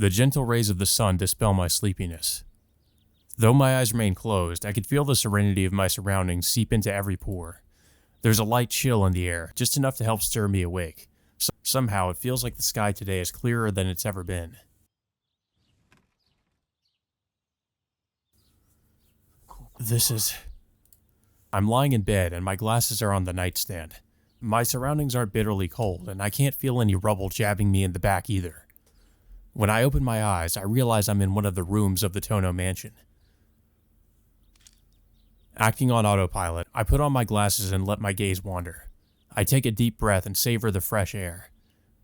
The gentle rays of the sun dispel my sleepiness. Though my eyes remain closed, I could feel the serenity of my surroundings seep into every pore. There's a light chill in the air, just enough to help stir me awake. Somehow, it feels like the sky today is clearer than it's ever been. I'm lying in bed and my glasses are on the nightstand. My surroundings aren't bitterly cold, and I can't feel any rubble jabbing me in the back either. When I open my eyes, I realize I'm in one of the rooms of the Tono mansion. Acting on autopilot, I put on my glasses and let my gaze wander. I take a deep breath and savor the fresh air.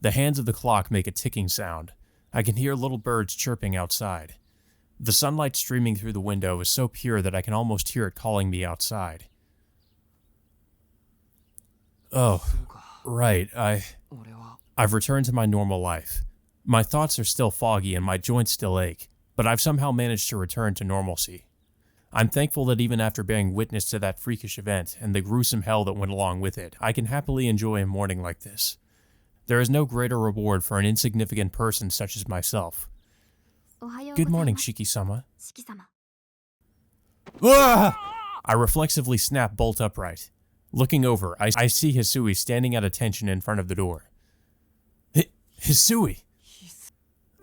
The hands of the clock make a ticking sound. I can hear little birds chirping outside. The sunlight streaming through the window is so pure that I can almost hear it calling me outside. Oh, right, I've returned to my normal life. My thoughts are still foggy and my joints still ache, but I've somehow managed to return to normalcy. I'm thankful that even after bearing witness to that freakish event and the gruesome hell that went along with it, I can happily enjoy a morning like this. There is no greater reward for an insignificant person such as myself. Good morning, Shiki-sama. I reflexively snap bolt upright. Looking over, I see Hisui standing at attention in front of the door. Hisui!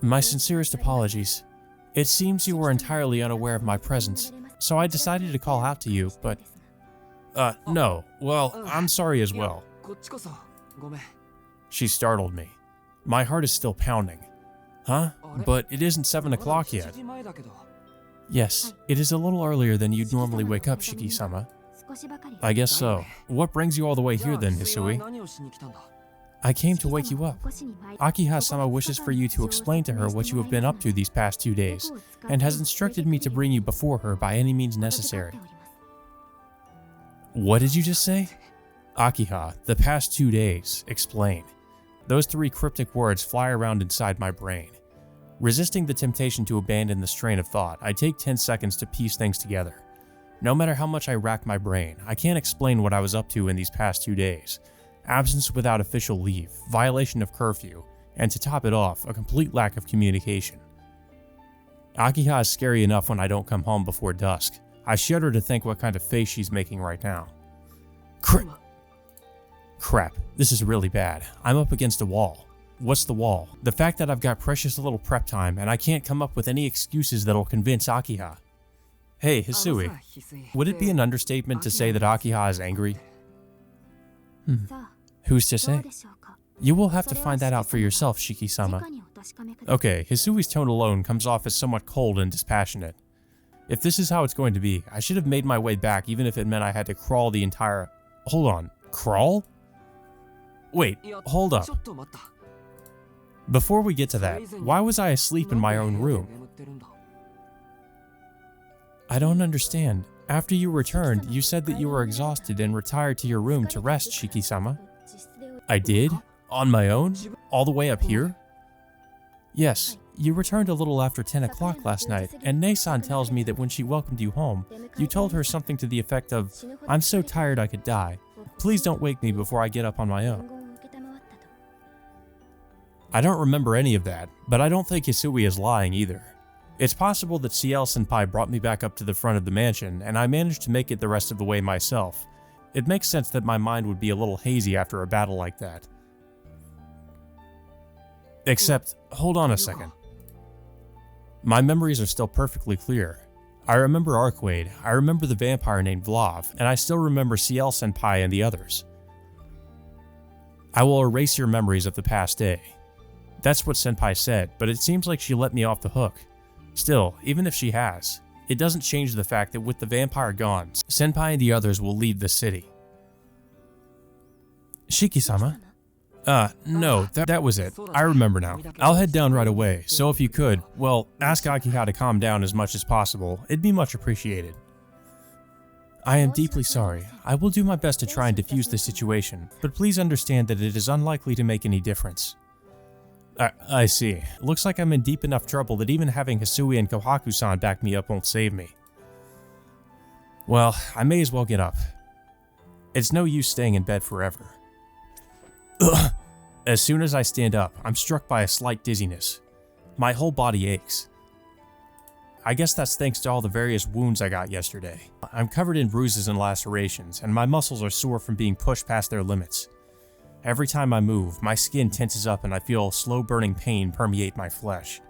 My sincerest apologies. It seems you were entirely unaware of my presence, so I decided to call out to you, but... no. Well, I'm sorry as well. She startled me. My heart is still pounding. Huh? But it isn't 7 o'clock yet. Yes, it is a little earlier than you'd normally wake up, Shiki-sama. I guess so. What brings you all the way here then, Hisui? I came to wake you up. Akiha-sama wishes for you to explain to her what you have been up to these past 2 days, and has instructed me to bring you before her by any means necessary. What did you just say? Akiha, the past 2 days, explain. Those 3 cryptic words fly around inside my brain. Resisting the temptation to abandon the strain of thought, I take 10 seconds to piece things together. No matter how much I rack my brain, I can't explain what I was up to in these past 2 days. Absence without official leave, violation of curfew, and to top it off, a complete lack of communication. Akiha is scary enough when I don't come home before dusk. I shudder to think what kind of face she's making right now. Crap, this is really bad. I'm up against a wall. What's the wall? The fact that I've got precious little prep time and I can't come up with any excuses that'll convince Akiha. Hey, Hisui, would it be an understatement to say that Akiha is angry? Who's to say? You will have to find that out for yourself, Shiki-sama. Okay, Hisui's tone alone comes off as somewhat cold and dispassionate. If this is how it's going to be, I should have made my way back even if it meant I had to crawl the entire... Hold on, crawl? Wait, hold up. Before we get to that, why was I asleep in my own room? I don't understand. After you returned, you said that you were exhausted and retired to your room to rest, Shiki-sama. I did? On my own? All the way up here? Yes, you returned a little after 10 o'clock last night, and Nei-san tells me that when she welcomed you home, you told her something to the effect of, "I'm so tired I could die. Please don't wake me before I get up on my own." I don't remember any of that, but I don't think Hisui is lying either. It's possible that Ciel-senpai brought me back up to the front of the mansion, and I managed to make it the rest of the way myself. It makes sense that my mind would be a little hazy after a battle like that. Except, hold on a second. My memories are still perfectly clear. I remember Arcade, I remember the vampire named Vlav, and I still remember Ciel-senpai and the others. I will erase your memories of the past day. That's what Senpai said, but it seems like she let me off the hook. Still, even if she has, it doesn't change the fact that with the vampire gone, Senpai and the others will leave the city. Shiki-sama? No, that was it. I remember now. I'll head down right away, so if you could, well, ask Akiha to calm down as much as possible. It'd be much appreciated. I am deeply sorry. I will do my best to try and defuse the situation, but please understand that it is unlikely to make any difference. I see. Looks like I'm in deep enough trouble that even having Hisui and Kohaku-san back me up won't save me. Well, I may as well get up. It's no use staying in bed forever. Ugh. As soon as I stand up, I'm struck by a slight dizziness. My whole body aches. I guess that's thanks to all the various wounds I got yesterday. I'm covered in bruises and lacerations, and my muscles are sore from being pushed past their limits. Every time I move, my skin tenses up and I feel slow burning pain permeate my flesh.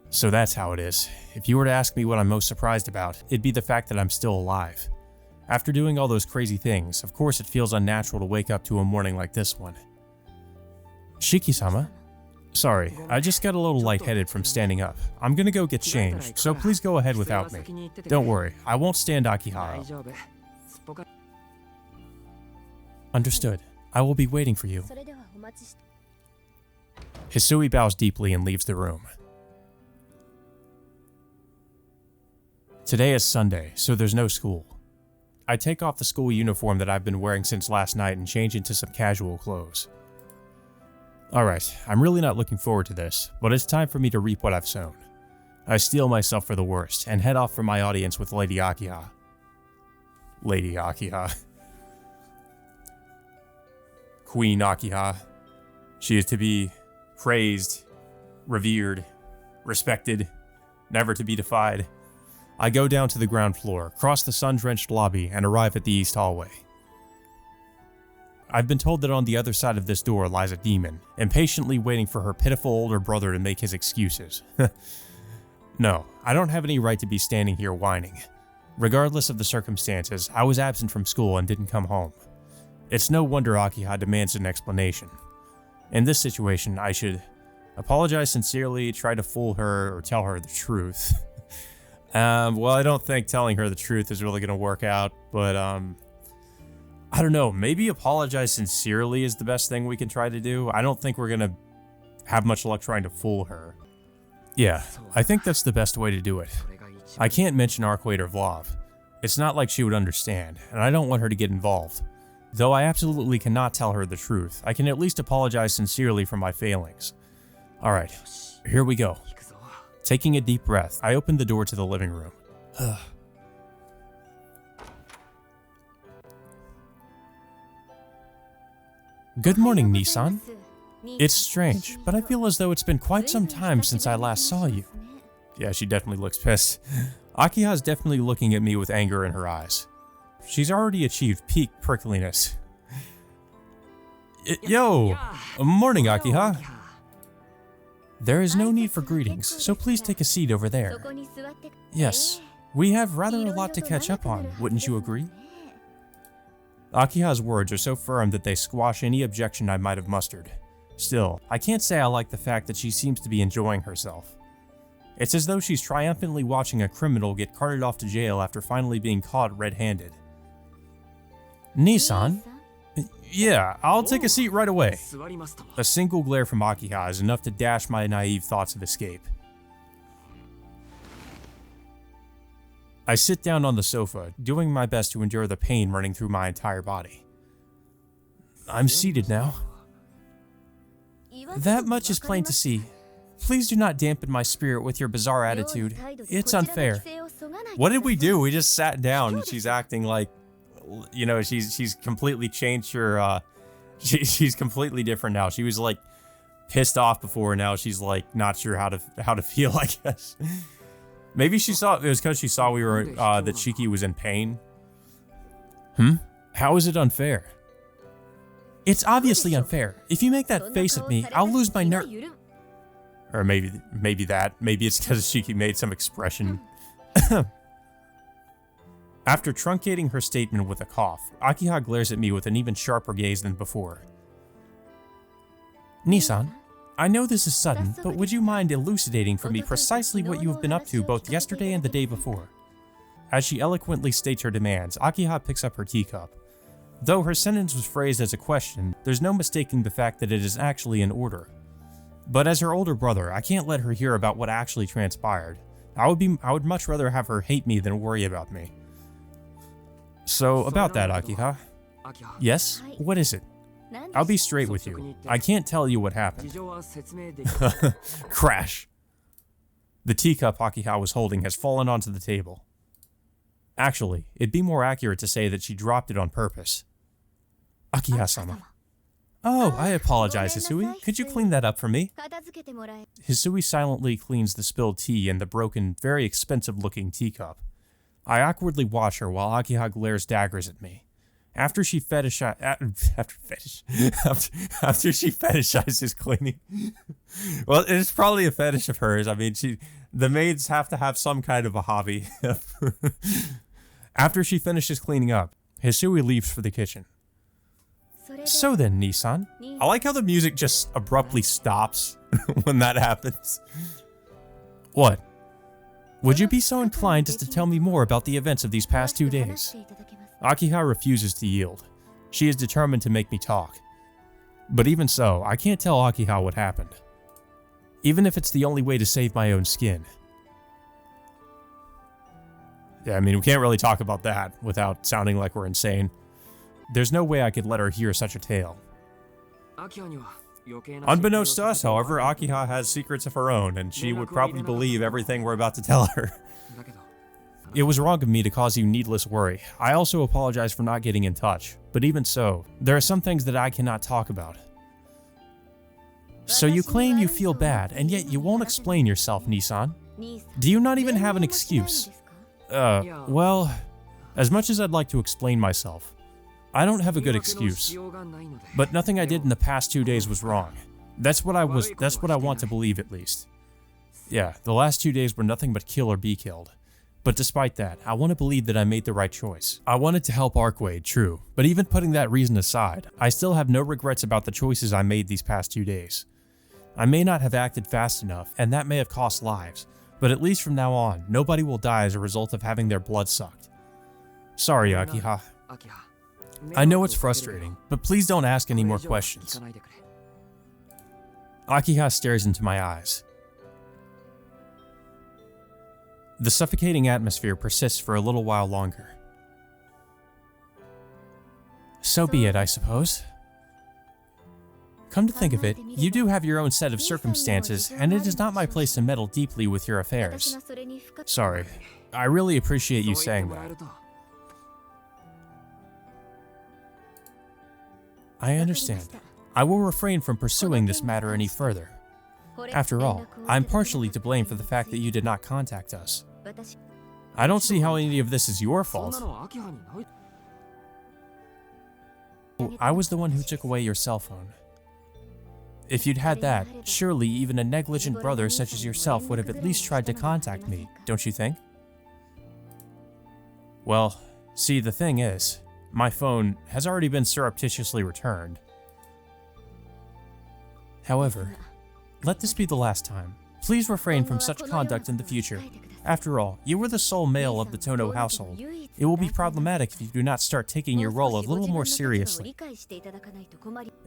So that's how it is. If you were to ask me what I'm most surprised about, it'd be the fact that I'm still alive. After doing all those crazy things, of course it feels unnatural to wake up to a morning like this one. Shiki-sama? Sorry, I just got a little lightheaded from standing up. I'm gonna go get changed, so please go ahead without me. Don't worry, I won't stand Akihara. Understood. I will be waiting for you. Hisui bows deeply and leaves the room. Today is Sunday, so there's no school. I take off the school uniform that I've been wearing since last night and change into some casual clothes. Alright, I'm really not looking forward to this, but it's time for me to reap what I've sown. I steel myself for the worst, and head off for my audience with Lady Akiha. Lady Akiha. Queen Akiha. She is to be praised, revered, respected, never to be defied. I go down to the ground floor, cross the sun-drenched lobby, and arrive at the east hallway. I've been told that on the other side of this door lies a demon, impatiently waiting for her pitiful older brother to make his excuses. No, I don't have any right to be standing here whining. Regardless of the circumstances, I was absent from school and didn't come home. It's no wonder Akiha demands an explanation. In this situation, I should apologize sincerely, try to fool her, or tell her the truth. Well, I don't think telling her the truth is really going to work out, but, I don't know, maybe apologize sincerely is the best thing we can try to do. I don't think we're going to have much luck trying to fool her. Yeah, I think that's the best way to do it. I can't mention Arquator Vlav. It's not like she would understand, and I don't want her to get involved. Though I absolutely cannot tell her the truth, I can at least apologize sincerely for my failings. Alright, here we go. Taking a deep breath, I opened the door to the living room. Good morning, Nissan. It's strange, but I feel as though it's been quite some time since I last saw you. Yeah, she definitely looks pissed. Akiha's definitely looking at me with anger in her eyes. She's already achieved peak prickliness. Yo! Morning, Akiha. There is no need for greetings, so please take a seat over there. Yes, we have rather a lot to catch up on, wouldn't you agree? Akiha's words are so firm that they squash any objection I might have mustered. Still, I can't say I like the fact that she seems to be enjoying herself. It's as though she's triumphantly watching a criminal get carted off to jail after finally being caught red-handed. Nissan? Yeah, I'll take a seat right away. A single glare from Akiha is enough to dash my naive thoughts of escape. I sit down on the sofa, doing my best to endure the pain running through my entire body. I'm seated now. That much is plain to see. Please do not dampen my spirit with your bizarre attitude. It's unfair. What did we do? We just sat down and she's acting like, you know, she's completely changed her, she's completely different now. She was like pissed off before, now she's like not sure how to feel, I guess. Maybe she saw, it was because she saw we were, that Shiki was in pain. How is it unfair? It's obviously unfair. If you make that face at me, I'll lose my nerve. Or maybe it's because Shiki made some expression. After truncating her statement with a cough, Akiha glares at me with an even sharper gaze than before. Nissan, I know this is sudden, but would you mind elucidating for me precisely what you have been up to both yesterday and the day before? As she eloquently states her demands, Akiha picks up her teacup. Though her sentence was phrased as a question, there's no mistaking the fact that it is actually an order. But as her older brother, I can't let her hear about what actually transpired. I would much rather have her hate me than worry about me. So, about that, Akiha. Yes? What is it? I'll be straight with you. I can't tell you what happened. Crash. The teacup Akiha was holding has fallen onto the table. Actually, it'd be more accurate to say that she dropped it on purpose. Akiha-sama. Oh, I apologize, Hisui. Could you clean that up for me? Hisui silently cleans the spilled tea in the broken, very expensive-looking teacup. I awkwardly watch her while Akiha glares daggers at me. After she fetishizes cleaning. Well, it's probably a fetish of hers. I mean, the maids have to have some kind of a hobby. After she finishes cleaning up, Hisui leaves for the kitchen. So then, Nissan, I like how the music just abruptly stops when that happens. What? Would you be so inclined as to tell me more about the events of these past 2 days? Akiha refuses to yield. She is determined to make me talk. But even so, I can't tell Akiha what happened. Even if it's the only way to save my own skin. Yeah, I mean, we can't really talk about that without sounding like we're insane. There's no way I could let her hear such a tale. Unbeknownst to us, however, Akiha has secrets of her own, and she would probably believe everything we're about to tell her. It was wrong of me to cause you needless worry. I also apologize for not getting in touch, but even so, there are some things that I cannot talk about. So you claim you feel bad, and yet you won't explain yourself, Nissan. Do you not even have an excuse? Well, as much as I'd like to explain myself, I don't have a good excuse. But nothing I did in the past 2 days was wrong. That's what I want to believe, at least. Yeah, the last 2 days were nothing but kill or be killed. But despite that, I want to believe that I made the right choice. I wanted to help Arkwade, true, but even putting that reason aside, I still have no regrets about the choices I made these past 2 days. I may not have acted fast enough, and that may have cost lives, but at least from now on, nobody will die as a result of having their blood sucked. Sorry, Akiha. I know it's frustrating, but please don't ask any more questions. Akiha stares into my eyes. The suffocating atmosphere persists for a little while longer. So be it, I suppose. Come to think of it, you do have your own set of circumstances, and it is not my place to meddle deeply with your affairs. Sorry, I really appreciate you saying that. I understand. I will refrain from pursuing this matter any further. After all, I'm partially to blame for the fact that you did not contact us. I don't see how any of this is your fault. I was the one who took away your cell phone. If you'd had that, surely even a negligent brother such as yourself would have at least tried to contact me, don't you think? Well, see, the thing is, my phone has already been surreptitiously returned. However, let this be the last time. Please refrain from such conduct in the future. After all, you were the sole male of the Tono household. It will be problematic if you do not start taking your role a little more seriously.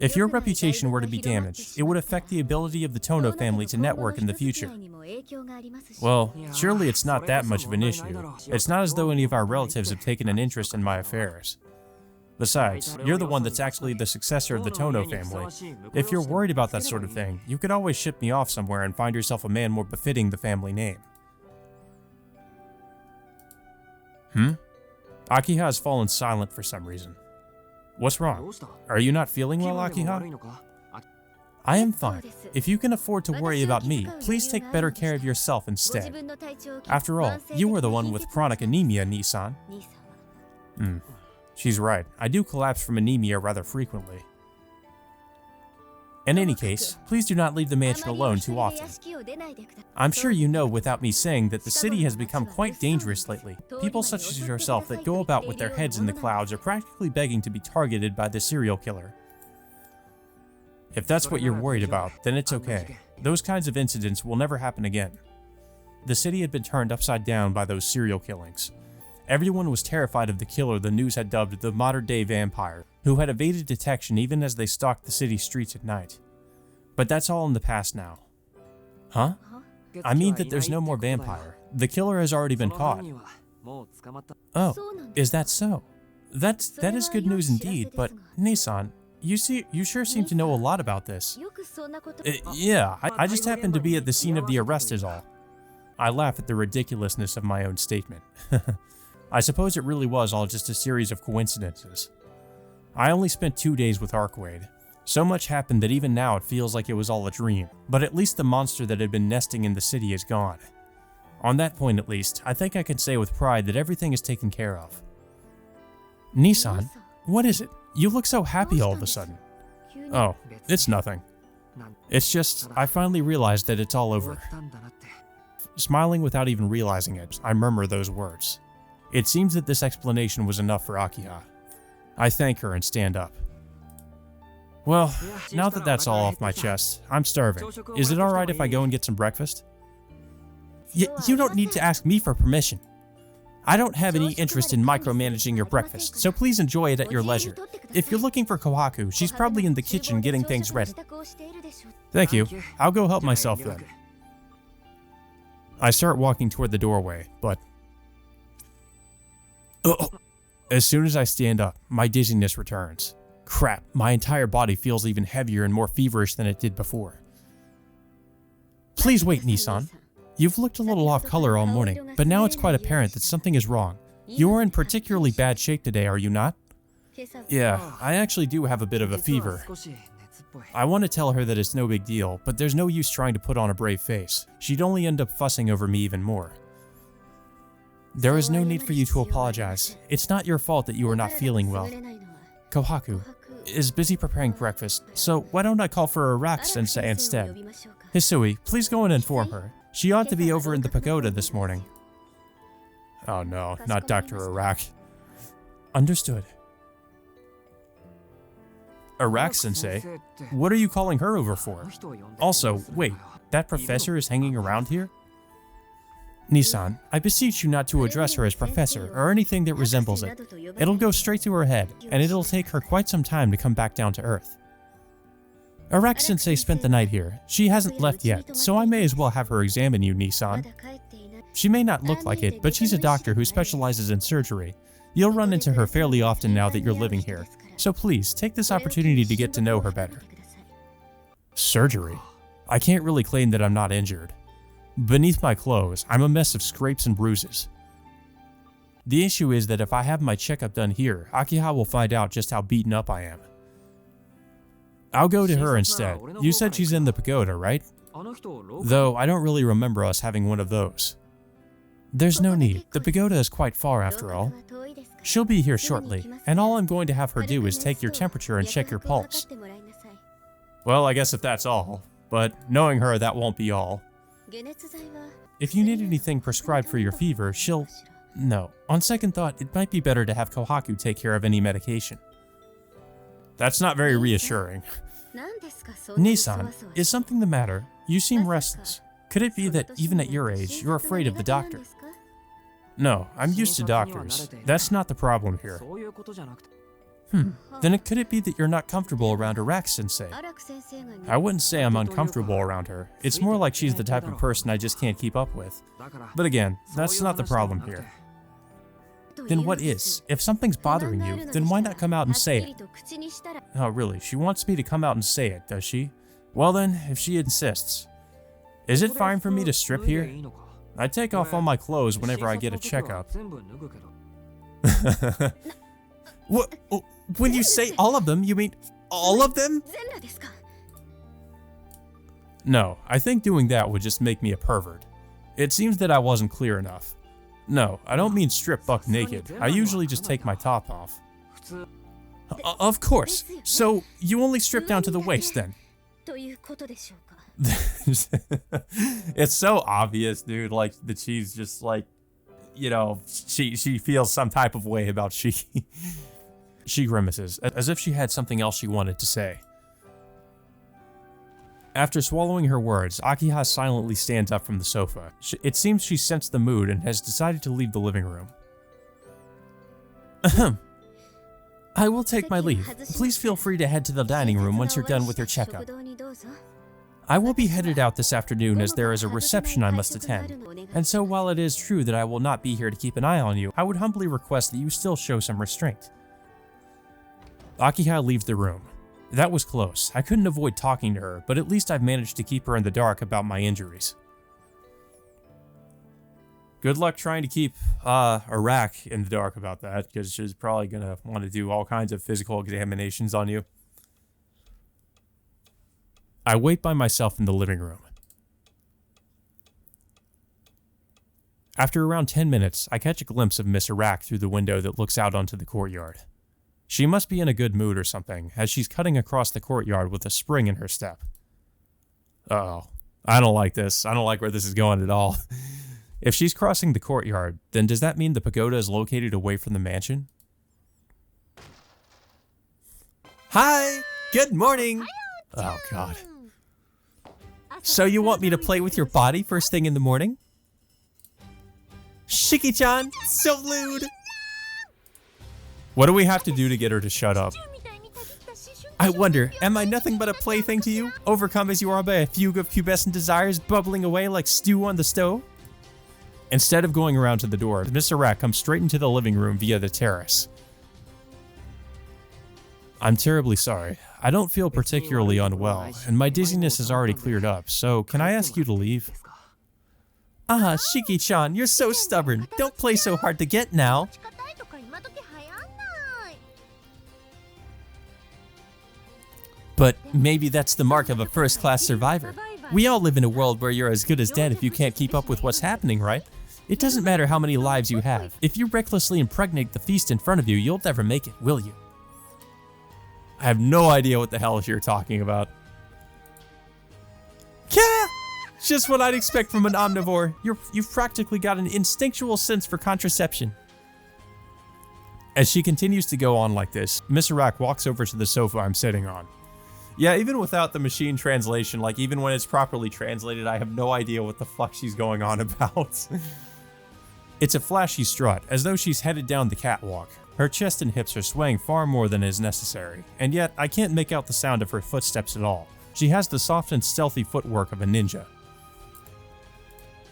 If your reputation were to be damaged, it would affect the ability of the Tono family to network in the future. Well, surely it's not that much of an issue. It's not as though any of our relatives have taken an interest in my affairs. Besides, you're the one that's actually the successor of the Tono family. If you're worried about that sort of thing, you could always ship me off somewhere and find yourself a man more befitting the family name. Akiha has fallen silent for some reason. What's wrong? Are you not feeling well, Akiha? I am fine. If you can afford to worry about me, please take better care of yourself instead. After all, you are the one with chronic anemia, Nissan. She's right. I do collapse from anemia rather frequently. In any case, please do not leave the mansion alone too often. I'm sure you know without me saying that the city has become quite dangerous lately. People such as yourself that go about with their heads in the clouds are practically begging to be targeted by the serial killer. If that's what you're worried about, then it's okay. Those kinds of incidents will never happen again. The city had been turned upside down by those serial killings. Everyone was terrified of the killer the news had dubbed the modern-day vampire, who had evaded detection even as they stalked the city streets at night. But that's all in the past now. Huh? I mean that there's no more vampire. The killer has already been caught. Oh, is that so? That is good news indeed, but Nissan, you sure seem to know a lot about this. Yeah, I just happened to be at the scene of the arrest is all. I laugh at the ridiculousness of my own statement. I suppose it really was all just a series of coincidences. I only spent 2 days with Arkwade. So much happened that even now it feels like it was all a dream, but at least the monster that had been nesting in the city is gone. On that point at least, I think I can say with pride that everything is taken care of. Nissan, what is it? You look so happy all of a sudden. Oh, it's nothing. It's just, I finally realized that it's all over. Smiling without even realizing it, I murmur those words. It seems that this explanation was enough for Akiha. I thank her and stand up. Well, now that that's all off my chest, I'm starving. Is it alright if I go and get some breakfast? You don't need to ask me for permission. I don't have any interest in micromanaging your breakfast, so please enjoy it at your leisure. If you're looking for Kohaku, she's probably in the kitchen getting things ready. Thank you. I'll go help myself then. I start walking toward the doorway, but... As soon as I stand up, my dizziness returns. Crap, my entire body feels even heavier and more feverish than it did before. Please wait, Nissan. You've looked a little off color all morning, but now it's quite apparent that something is wrong. You are in particularly bad shape today, are you not? Yeah, I actually do have a bit of a fever. I want to tell her that it's no big deal, but there's no use trying to put on a brave face. She'd only end up fussing over me even more. There is no need for you to apologize. It's not your fault that you are not feeling well. Kohaku is busy preparing breakfast, so why don't I call for Arak-sensei instead? Hisui, please go and inform her. She ought to be over in the pagoda this morning. Oh no, not Dr. Arak. Understood. Arak-sensei? What are you calling her over for? Also, wait, that professor is hanging around here? Nissan, I beseech you not to address her as professor or anything that resembles it. It'll go straight to her head, and it'll take her quite some time to come back down to earth. Arak-sensei spent the night here. She hasn't left yet, so I may as well have her examine you, Nissan. She may not look like it, but she's a doctor who specializes in surgery. You'll run into her fairly often now that you're living here, so please take this opportunity to get to know her better. Surgery? I can't really claim that I'm not injured. Beneath my clothes, I'm a mess of scrapes and bruises. The issue is that if I have my checkup done here, Akiha will find out just how beaten up I am. I'll go to her instead. You said she's in the pagoda, right? Though I don't really remember us having one of those. There's no need. The pagoda is quite far after all. She'll be here shortly, and all I'm going to have her do is take your temperature and check your pulse. Well, I guess if that's all, but knowing her, that won't be all. If you need anything prescribed for your fever, she'll... No. On second thought, it might be better to have Kohaku take care of any medication. That's not very reassuring. Nissan, is something the matter? You seem restless. Could it be that even at your age, you're afraid of the doctor? No, I'm used to doctors. That's not the problem here. Then could it be that you're not comfortable around Arak-sensei? I wouldn't say I'm uncomfortable around her. It's more like she's the type of person I just can't keep up with. But again, that's not the problem here. Then what is? If something's bothering you, then why not come out and say it? Oh really, she wants me to come out and say it, does she? Well then, if she insists. Is it fine for me to strip here? I take off all my clothes whenever I get a checkup. What? When you say all of them, you mean all of them? No, I think doing that would just make me a pervert. It seems that I wasn't clear enough. No, I don't mean strip buck naked. I usually just take my top off. Of course. So, you only strip down to the waist then? It's so obvious, dude, like, that she's just like, you know, she feels some type of way about she. She grimaces, as if she had something else she wanted to say. After swallowing her words, Akiha silently stands up from the sofa. It seems she sensed the mood and has decided to leave the living room. Ahem. I will take my leave. Please feel free to head to the dining room once you're done with your checkup. I will be headed out this afternoon as there is a reception I must attend, and so while it is true that I will not be here to keep an eye on you, I would humbly request that you still show some restraint. Akiha leaves the room. That was close. I couldn't avoid talking to her, but at least I've managed to keep her in the dark about my injuries. Good luck trying to keep Arak in the dark about that, because she's probably going to want to do all kinds of physical examinations on you. I wait by myself in the living room. After around 10 minutes, I catch a glimpse of Miss Iraq through the window that looks out onto the courtyard. She must be in a good mood or something, as she's cutting across the courtyard with a spring in her step. Uh-oh. I don't like this. I don't like where this is going at all. If she's crossing the courtyard, then does that mean the pagoda is located away from the mansion? Hi! Good morning! Oh, God. So you want me to play with your body first thing in the morning? Shiki-chan, so lewd! What do we have to do to get her to shut up? I wonder, am I nothing but a plaything to you? Overcome as you are by a fugue of pubescent desires bubbling away like stew on the stove? Instead of going around to the door, Mr. Rat comes straight into the living room via the terrace. I'm terribly sorry. I don't feel particularly unwell, and my dizziness has already cleared up, so can I ask you to leave? Ah, Shiki-chan, you're so stubborn. Don't play so hard to get now. But maybe that's the mark of a first-class survivor. We all live in a world where you're as good as dead if you can't keep up with what's happening, right? It doesn't matter how many lives you have. If you recklessly impregnate the feast in front of you, you'll never make it, will you? I have no idea what the hell you're talking about. Yeah! Just what I'd expect from an omnivore. You've practically got an instinctual sense for contraception. As she continues to go on like this, Miss Iraq walks over to the sofa I'm sitting on. Yeah, even without the machine translation, like even when it's properly translated, I have no idea what the fuck she's going on about. It's a flashy strut, as though she's headed down the catwalk. Her chest and hips are swaying far more than is necessary, and yet I can't make out the sound of her footsteps at all. She has the soft and stealthy footwork of a ninja.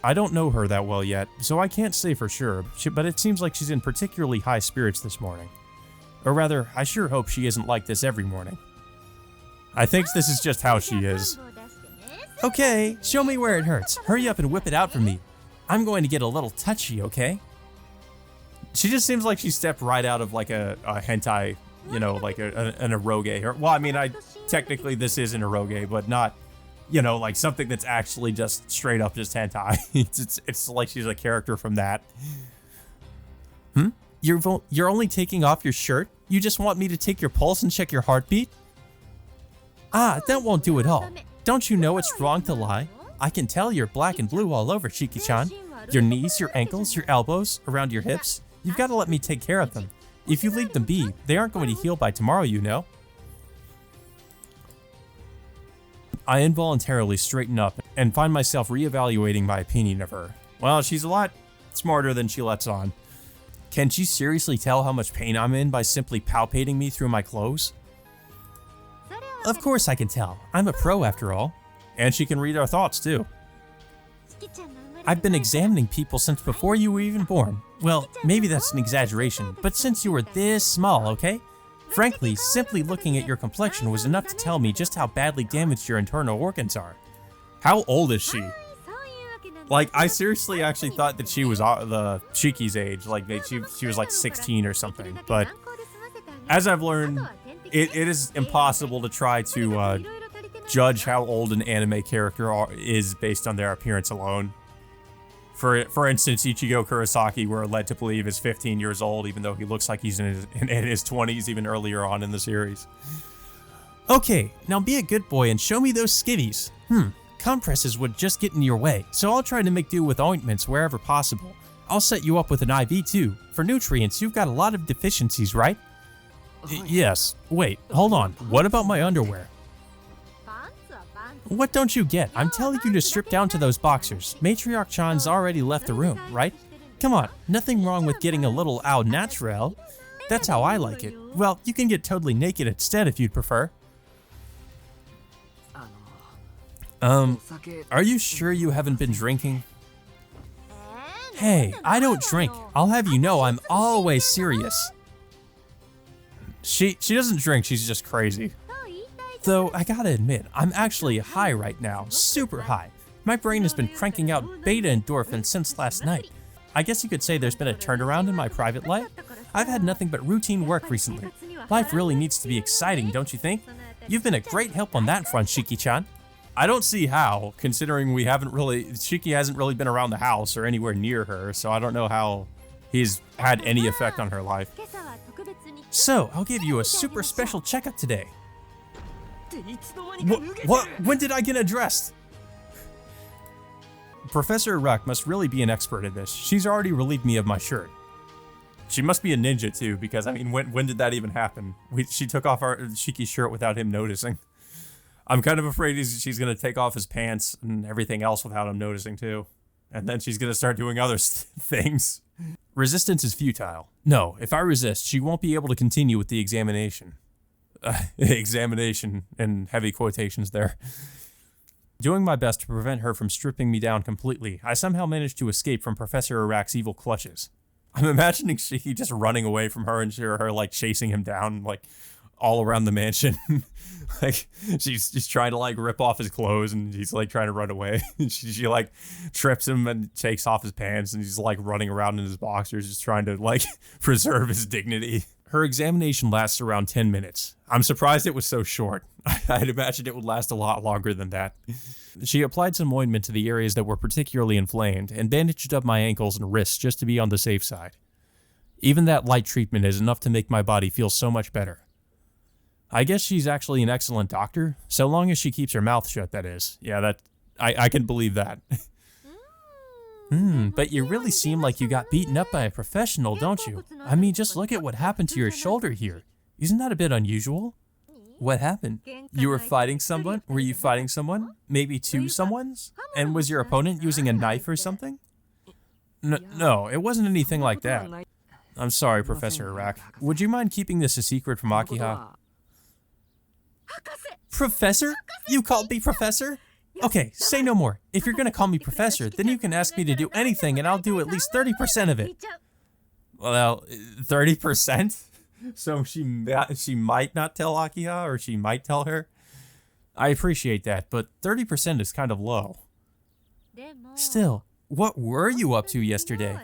I don't know her that well yet, so I can't say for sure, but it seems like she's in particularly high spirits this morning. Or rather, I sure hope she isn't like this every morning. I think this is just how she is. Okay, show me where it hurts. Hurry up and whip it out for me. I'm going to get a little touchy, okay? She just seems like she stepped right out of like a hentai, you know, like an eroge. Well, I mean, technically this is an eroge, but not, you know, like something that's actually just straight up just hentai. It's like she's a character from that. You're only taking off your shirt? You just want me to take your pulse and check your heartbeat? Ah, that won't do at all. Don't you know it's wrong to lie? I can tell you're black and blue all over, Shiki-chan. Your knees, your ankles, your elbows, around your hips. You've got to let me take care of them. If you leave them be, they aren't going to heal by tomorrow, you know. I involuntarily straighten up and find myself reevaluating my opinion of her. Well, she's a lot smarter than she lets on. Can she seriously tell how much pain I'm in by simply palpating me through my clothes? Of course I can tell. I'm a pro after all. And she can read our thoughts too. I've been examining people since before you were even born. Well, maybe that's an exaggeration, but since you were this small, okay? Frankly, simply looking at your complexion was enough to tell me just how badly damaged your internal organs are. How old is she? Like, I seriously actually thought that she was the Shiki's age, like she was like 16 or something, but as I've learned, it is impossible to try to judge how old an anime character is based on their appearance alone. For instance, Ichigo Kurosaki, we're led to believe is 15 years old, even though he looks like he's in his 20s even earlier on in the series. Okay, now be a good boy and show me those skivvies. Compresses would just get in your way, so I'll try to make do with ointments wherever possible. I'll set you up with an IV too. For nutrients, you've got a lot of deficiencies, right? Yes. Wait, hold on. What about my underwear? What don't you get? I'm telling you to strip down to those boxers. Matriarch Chan's already left the room, right? Come on, nothing wrong with getting a little au naturel. That's how I like it. Well, you can get totally naked instead if you'd prefer. Are you sure you haven't been drinking? Hey, I don't drink. I'll have you know I'm always serious. She doesn't drink, she's just crazy. Though, I gotta admit, I'm actually high right now, super high. My brain has been cranking out beta endorphins since last night. I guess you could say there's been a turnaround in my private life. I've had nothing but routine work recently. Life really needs to be exciting, don't you think? You've been a great help on that front, Shiki-chan. I don't see how, considering Shiki hasn't really been around the house or anywhere near her, so I don't know how he's had any effect on her life. So, I'll give you a super special checkup today. What? When did I get addressed? Professor Arak must really be an expert at this. She's already relieved me of my shirt. She must be a ninja too, because I mean, when did that even happen? She took off Shiki's shirt without him noticing. I'm kind of afraid she's going to take off his pants and everything else without him noticing too. And then she's going to start doing other things. Resistance is futile. No, if I resist, she won't be able to continue with the examination. Examination in heavy quotations there. Doing my best to prevent her from stripping me down completely, I somehow managed to escape from Professor Arak's evil clutches. I'm imagining Shiki just running away from her and her like chasing him down like all around the mansion. Like she's just trying to like rip off his clothes and he's like trying to run away. she like trips him and takes off his pants and he's like running around in his boxers just trying to like preserve his dignity. Her examination lasts around 10 minutes. I'm surprised it was so short. I'd imagined it would last a lot longer than that. She applied some ointment to the areas that were particularly inflamed and bandaged up my ankles and wrists just to be on the safe side. Even that light treatment is enough to make my body feel so much better. I guess she's actually an excellent doctor, so long as she keeps her mouth shut, that is. Yeah, I can believe that. But you really seem like you got beaten up by a professional, don't you? I mean, just look at what happened to your shoulder here. Isn't that a bit unusual? What happened? You were fighting someone? Were you fighting someone? Maybe two someones? And was your opponent using a knife or something? No, it wasn't anything like that. I'm sorry, Professor Arak. Would you mind keeping this a secret from Akiha? Professor? You called me Professor? Okay, say no more. If you're gonna call me Professor, then you can ask me to do anything and I'll do at least 30% of it. Well, 30%? So she might not tell Akiha, or she might tell her? I appreciate that, but 30% is kind of low. Still, what were you up to yesterday?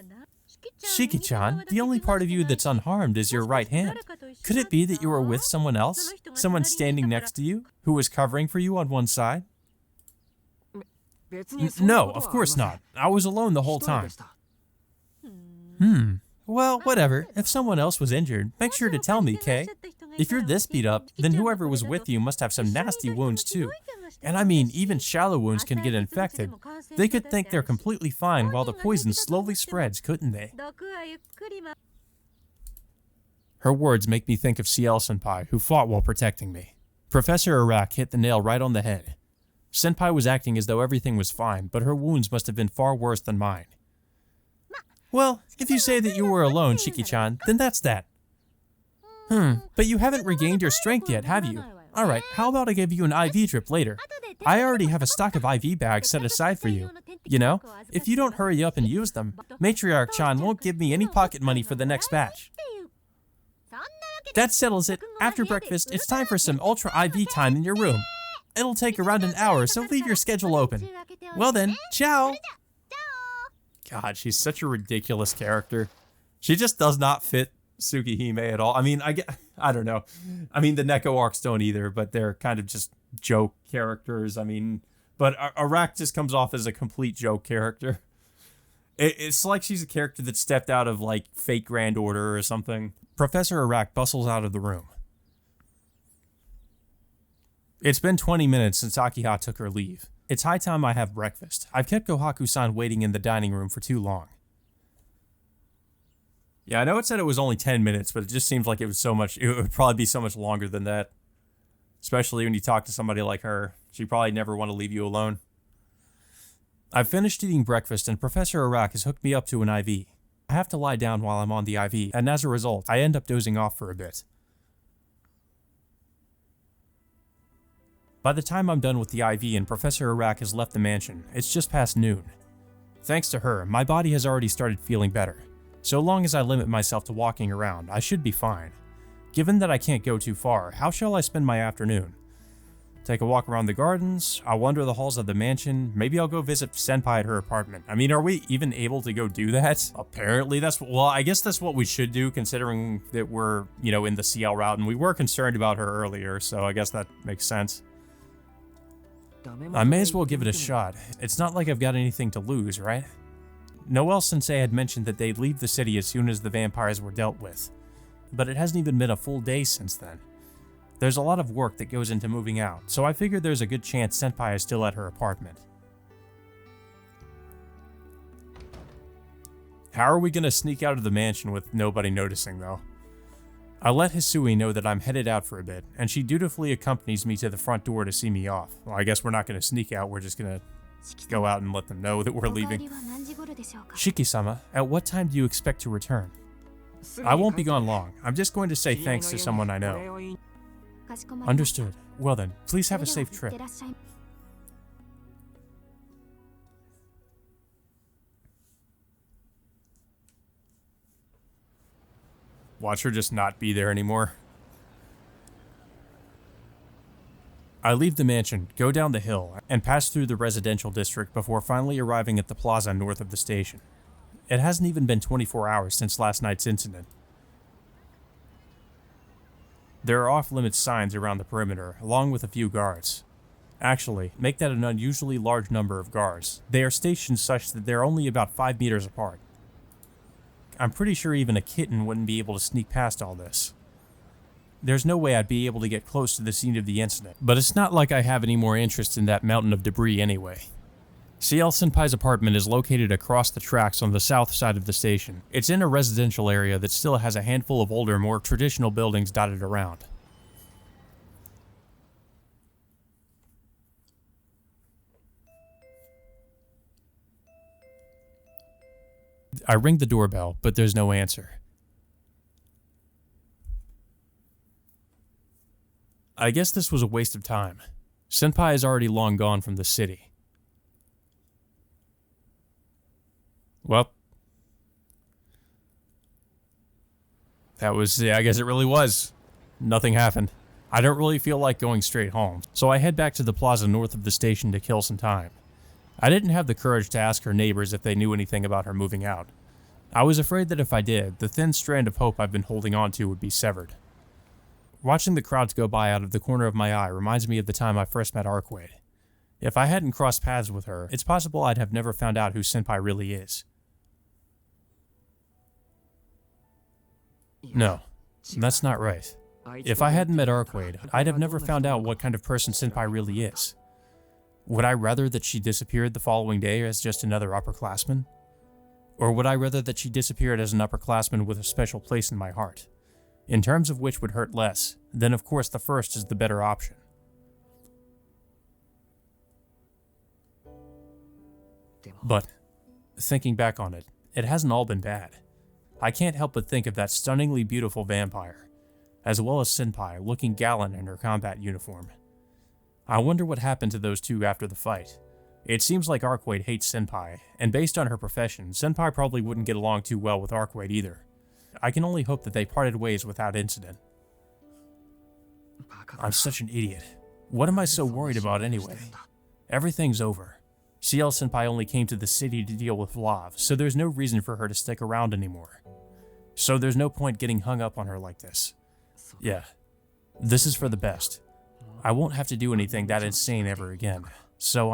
Shiki-chan, the only part of you that's unharmed is your right hand. Could it be that you were with someone else? Someone standing next to you, who was covering for you on one side? No, of course not. I was alone the whole time. Well, whatever. If someone else was injured, make sure to tell me, Kay. If you're this beat up, then whoever was with you must have some nasty wounds too. And I mean, even shallow wounds can get infected. They could think they're completely fine while the poison slowly spreads, couldn't they? Her words make me think of Ciel-senpai, who fought while protecting me. Professor Arak hit the nail right on the head. Senpai was acting as though everything was fine, but her wounds must have been far worse than mine. Well, if you say that you were alone, Shiki-chan, then that's that. But you haven't regained your strength yet, have you? Alright, how about I give you an IV drip later? I already have a stock of IV bags set aside for you. You know, if you don't hurry up and use them, Matriarch-chan won't give me any pocket money for the next batch. That settles it. After breakfast, it's time for some Ultra IV time in your room. It'll take around an hour, so leave your schedule open. Well then, ciao! God, she's such a ridiculous character. She just does not fit Tsukihime at all. I mean, I don't know. I mean, the Neko arcs don't either, but they're kind of just joke characters. I mean, but Arak just comes off as a complete joke character. It's like she's a character that stepped out of, like, Fate Grand Order or something. Professor Arak bustles out of the room. It's been 20 minutes since Akiha took her leave. It's high time I have breakfast. I've kept Kohaku-san waiting in the dining room for too long. Yeah, I know it said it was only 10 minutes, but it just seems like it would probably be so much longer than that. Especially when you talk to somebody like her. She'd probably never want to leave you alone. I've finished eating breakfast and Professor Arak has hooked me up to an IV. I have to lie down while I'm on the IV, and as a result, I end up dozing off for a bit. By the time I'm done with the IV and Professor Arak has left the mansion, it's just past noon. Thanks to her, my body has already started feeling better. So long as I limit myself to walking around, I should be fine. Given that I can't go too far, how shall I spend my afternoon? Take a walk around the gardens, I'll wander the halls of the mansion, maybe I'll go visit Senpai at her apartment. I mean, are we even able to go do that? Apparently I guess that's what we should do, considering that we're, in the Ciel route, and we were concerned about her earlier, so I guess that makes sense. I may as well give it a shot. It's not like I've got anything to lose, right? Noelle-sensei had mentioned that they'd leave the city as soon as the vampires were dealt with, but it hasn't even been a full day since then. There's a lot of work that goes into moving out, so I figured there's a good chance Senpai is still at her apartment. How are we gonna sneak out of the mansion with nobody noticing, though? I let Hisui know that I'm headed out for a bit, and she dutifully accompanies me to the front door to see me off. Well, I guess we're not gonna sneak out, we're just gonna go out and let them know that we're leaving. Shiki-sama, at what time do you expect to return? I won't be gone long. I'm just going to say thanks to someone I know. Understood. Well then, please have a safe trip. Watch her just not be there anymore. I leave the mansion, go down the hill, and pass through the residential district before finally arriving at the plaza north of the station. It hasn't even been 24 hours since last night's incident. There are off-limits signs around the perimeter, along with a few guards. Actually, make that an unusually large number of guards. They are stationed such that they're only about 5 meters apart. I'm pretty sure even a kitten wouldn't be able to sneak past all this. There's no way I'd be able to get close to the scene of the incident, but it's not like I have any more interest in that mountain of debris anyway. Ciel Senpai's apartment is located across the tracks on the south side of the station. It's in a residential area that still has a handful of older, more traditional buildings dotted around. I ring the doorbell, but there's no answer. I guess this was a waste of time. Senpai is already long gone from the city. Well, that was, yeah, I guess it really was. Nothing happened. I don't really feel like going straight home, so I head back to the plaza north of the station to kill some time. I didn't have the courage to ask her neighbors if they knew anything about her moving out. I was afraid that if I did, the thin strand of hope I've been holding on to would be severed. Watching the crowds go by out of the corner of my eye reminds me of the time I first met Arcwade. If I hadn't crossed paths with her, it's possible I'd have never found out who Senpai really is. No, that's not right. If I hadn't met Arcwade, I'd have never found out what kind of person Senpai really is. Would I rather that she disappeared the following day as just another upperclassman? Or would I rather that she disappeared as an upperclassman with a special place in my heart? In terms of which would hurt less, then of course the first is the better option. But, thinking back on it, it hasn't all been bad. I can't help but think of that stunningly beautiful vampire, as well as Senpai looking gallant in her combat uniform. I wonder what happened to those two after the fight. It seems like Arcwade hates Senpai, and based on her profession, Senpai probably wouldn't get along too well with Arcwade either. I can only hope that they parted ways without incident. I'm such an idiot. What am I so worried about anyway? Everything's over. Ciel Senpai only came to the city to deal with Vlav, so there's no reason for her to stick around anymore. So there's no point getting hung up on her like this. Yeah, this is for the best. I won't have to do anything that insane ever again, so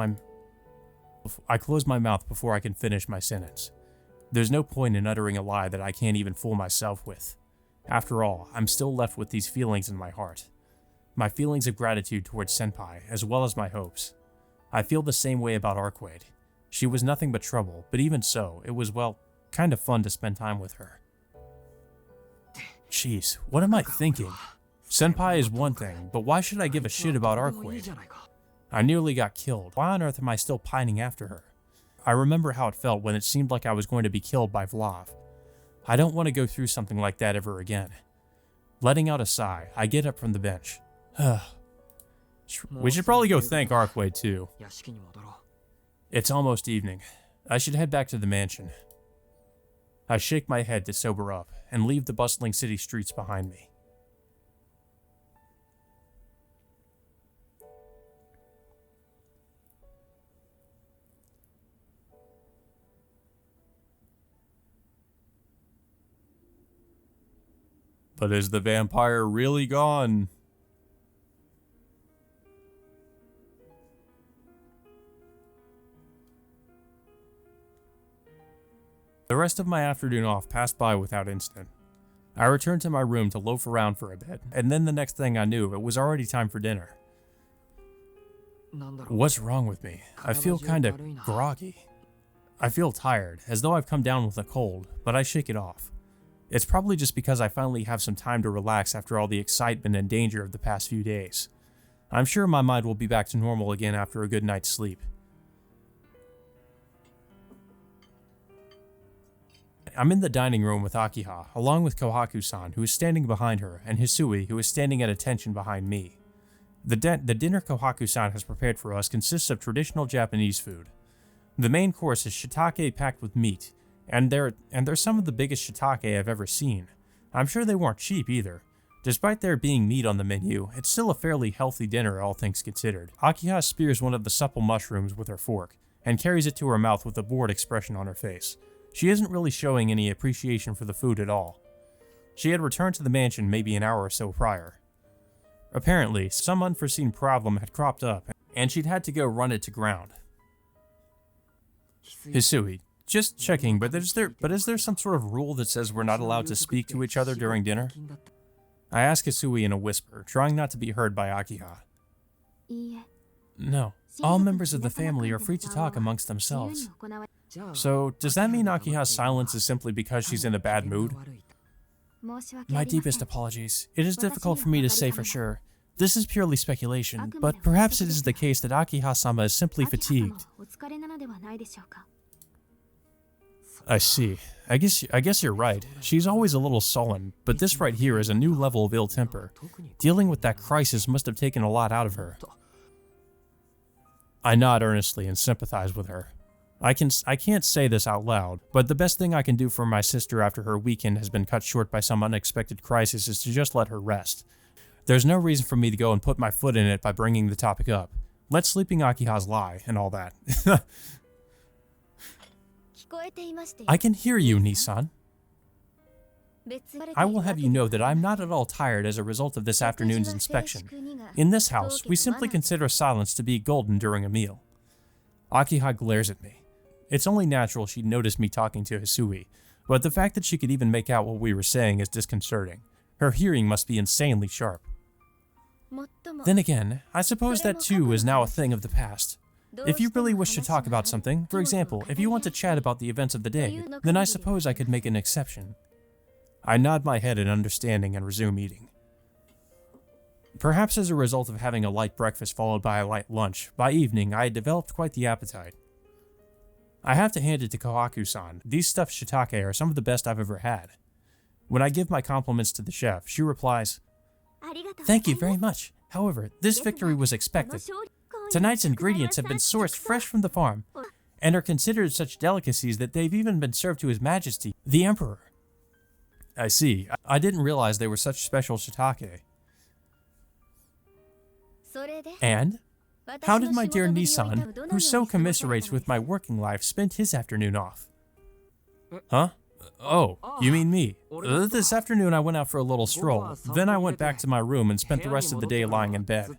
I close my mouth before I can finish my sentence. There's no point in uttering a lie that I can't even fool myself with. After all, I'm still left with these feelings in my heart. My feelings of gratitude towards Senpai, as well as my hopes. I feel the same way about Arcwade. She was nothing but trouble, but even so, it was, well, kind of fun to spend time with her. Jeez, what am I thinking? Senpai is one thing, but why should I give a shit about Arcwade? I nearly got killed. Why on earth am I still pining after her? I remember how it felt when it seemed like I was going to be killed by Vlav. I don't want to go through something like that ever again. Letting out a sigh, I get up from the bench. We should probably go thank Arcwade too. It's almost evening. I should head back to the mansion. I shake my head to sober up and leave the bustling city streets behind me. But is the vampire really gone? The rest of my afternoon off passed by without incident. I returned to my room to loaf around for a bit, and then the next thing I knew, it was already time for dinner. What's wrong with me? I feel kinda groggy. I feel tired, as though I've come down with a cold, but I shake it off. It's probably just because I finally have some time to relax after all the excitement and danger of the past few days. I'm sure my mind will be back to normal again after a good night's sleep. I'm in the dining room with Akiha, along with Kohaku-san, who is standing behind her, and Hisui, who is standing at attention behind me. The dinner Kohaku-san has prepared for us consists of traditional Japanese food. The main course is shiitake packed with meat, and they're some of the biggest shiitake I've ever seen. I'm sure they weren't cheap either. Despite there being meat on the menu, it's still a fairly healthy dinner, all things considered. Akiha spears one of the supple mushrooms with her fork, and carries it to her mouth with a bored expression on her face. She isn't really showing any appreciation for the food at all. She had returned to the mansion maybe an hour or so prior. Apparently, some unforeseen problem had cropped up, and she'd had to go run it to ground. Hisui, just checking, but is there some sort of rule that says we're not allowed to speak to each other during dinner? I ask Hisui in a whisper, trying not to be heard by Akiha. No, all members of the family are free to talk amongst themselves. So, does that mean Akiha's silence is simply because she's in a bad mood? My deepest apologies. It is difficult for me to say for sure. This is purely speculation, but perhaps it is the case that Akiha-sama is simply fatigued. I see. I guess you're right. She's always a little sullen, but this right here is a new level of ill temper. Dealing with that crisis must have taken a lot out of her. I nod earnestly and sympathize with her. I can't say this out loud, but the best thing I can do for my sister after her weekend has been cut short by some unexpected crisis is to just let her rest. There's no reason for me to go and put my foot in it by bringing the topic up. Let sleeping Akiha's lie and all that. I can hear you, Nissan. I will have you know that I'm not at all tired as a result of this afternoon's inspection. In this house, we simply consider silence to be golden during a meal. Akiha glares at me. It's only natural she'd notice me talking to Hisui, but the fact that she could even make out what we were saying is disconcerting. Her hearing must be insanely sharp. Then again, I suppose that too is now a thing of the past. If you really wish to talk about something, for example, if you want to chat about the events of the day, then I suppose I could make an exception. I nod my head in understanding and resume eating. Perhaps as a result of having a light breakfast followed by a light lunch, by evening I had developed quite the appetite. I have to hand it to Kohaku-san, these stuffed shiitake are some of the best I've ever had. When I give my compliments to the chef, she replies, "Thank you very much. However, this victory was expected. Tonight's ingredients have been sourced fresh from the farm, and are considered such delicacies that they've even been served to His Majesty, the Emperor." I see. I didn't realize they were such special shiitake. And? How did my dear Nissan, who so commiserates with my working life, spend his afternoon off? Huh? Oh, you mean me. This afternoon I went out for a little stroll, then I went back to my room and spent the rest of the day lying in bed.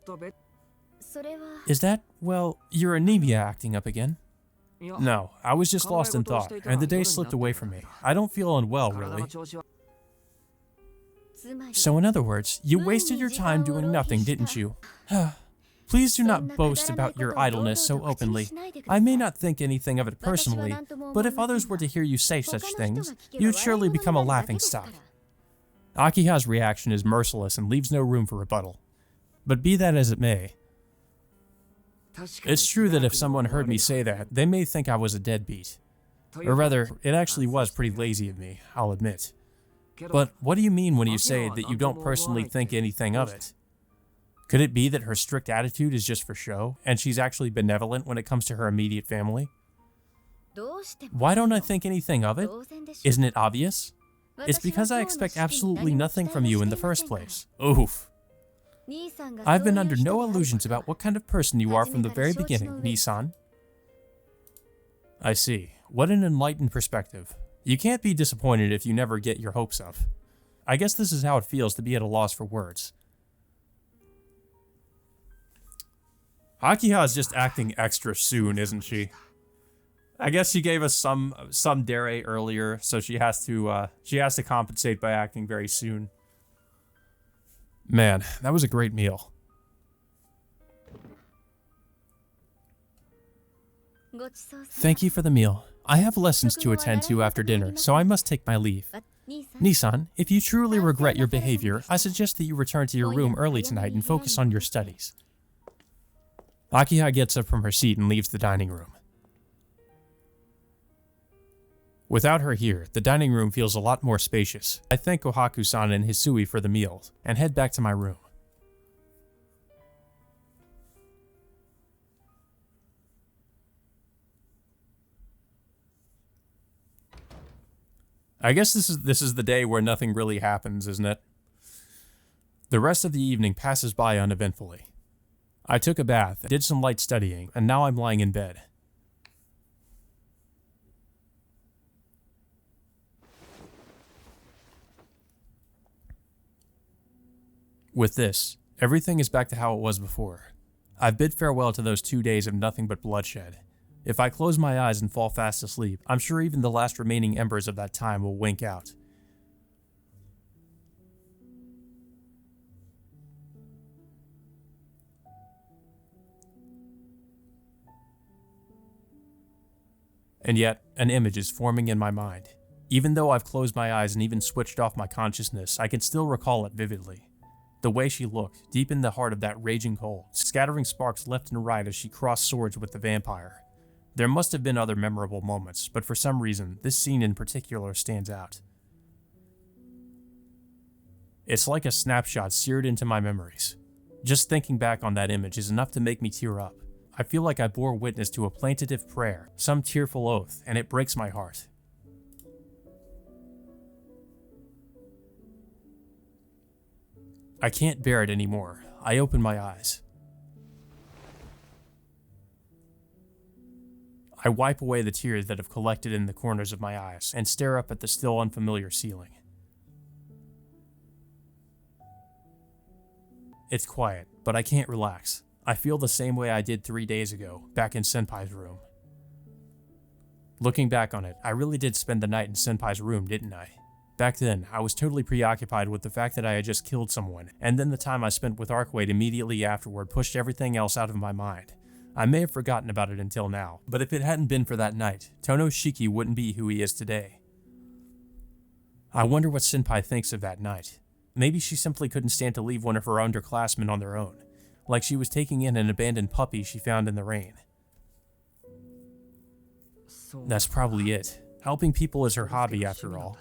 Is that, well, your anemia acting up again? No, I was just lost in thought, and the day slipped away from me. I don't feel unwell, really. So in other words, you wasted your time doing nothing, didn't you? Please do not boast about your idleness so openly. I may not think anything of it personally, but if others were to hear you say such things, you'd surely become a laughingstock. Akiha's reaction is merciless and leaves no room for rebuttal. But be that as it may, it's true that if someone heard me say that, they may think I was a deadbeat. Or rather, it actually was pretty lazy of me, I'll admit. But what do you mean when you say that you don't personally think anything of it? Could it be that her strict attitude is just for show, and she's actually benevolent when it comes to her immediate family? Why don't I think anything of it? Isn't it obvious? It's because I expect absolutely nothing from you in the first place. Oof. I've been under no illusions about what kind of person you are from the very beginning, Nissan. I see. What an enlightened perspective. You can't be disappointed if you never get your hopes up. I guess this is how it feels to be at a loss for words. Akiha is just acting extra soon, isn't she? I guess she gave us some dare earlier, so she has to compensate by acting very soon. Man, that was a great meal. Thank you for the meal. I have lessons to attend to after dinner, so I must take my leave. Nissan, if you truly regret your behavior, I suggest that you return to your room early tonight and focus on your studies. Akiha gets up from her seat and leaves the dining room. Without her here, the dining room feels a lot more spacious. I thank Kohaku-san and Hisui for the meal, and head back to my room. I guess this is the day where nothing really happens, isn't it? The rest of the evening passes by uneventfully. I took a bath, did some light studying, and now I'm lying in bed. With this, everything is back to how it was before. I've bid farewell to those 2 days of nothing but bloodshed. If I close my eyes and fall fast asleep, I'm sure even the last remaining embers of that time will wink out. And yet, an image is forming in my mind. Even though I've closed my eyes and even switched off my consciousness, I can still recall it vividly. The way she looked, deep in the heart of that raging cold, scattering sparks left and right as she crossed swords with the vampire. There must have been other memorable moments, but for some reason, this scene in particular stands out. It's like a snapshot seared into my memories. Just thinking back on that image is enough to make me tear up. I feel like I bore witness to a plaintive prayer, some tearful oath, and it breaks my heart. I can't bear it anymore. I open my eyes. I wipe away the tears that have collected in the corners of my eyes and stare up at the still unfamiliar ceiling. It's quiet, but I can't relax. I feel the same way I did 3 days ago, back in Senpai's room. Looking back on it, I really did spend the night in Senpai's room, didn't I? Back then, I was totally preoccupied with the fact that I had just killed someone, and then the time I spent with Arkwade immediately afterward pushed everything else out of my mind. I may have forgotten about it until now, but if it hadn't been for that night, Tono Shiki wouldn't be who he is today. I wonder what Senpai thinks of that night. Maybe she simply couldn't stand to leave one of her underclassmen on their own, like she was taking in an abandoned puppy she found in the rain. That's probably it. Helping people is her hobby after all.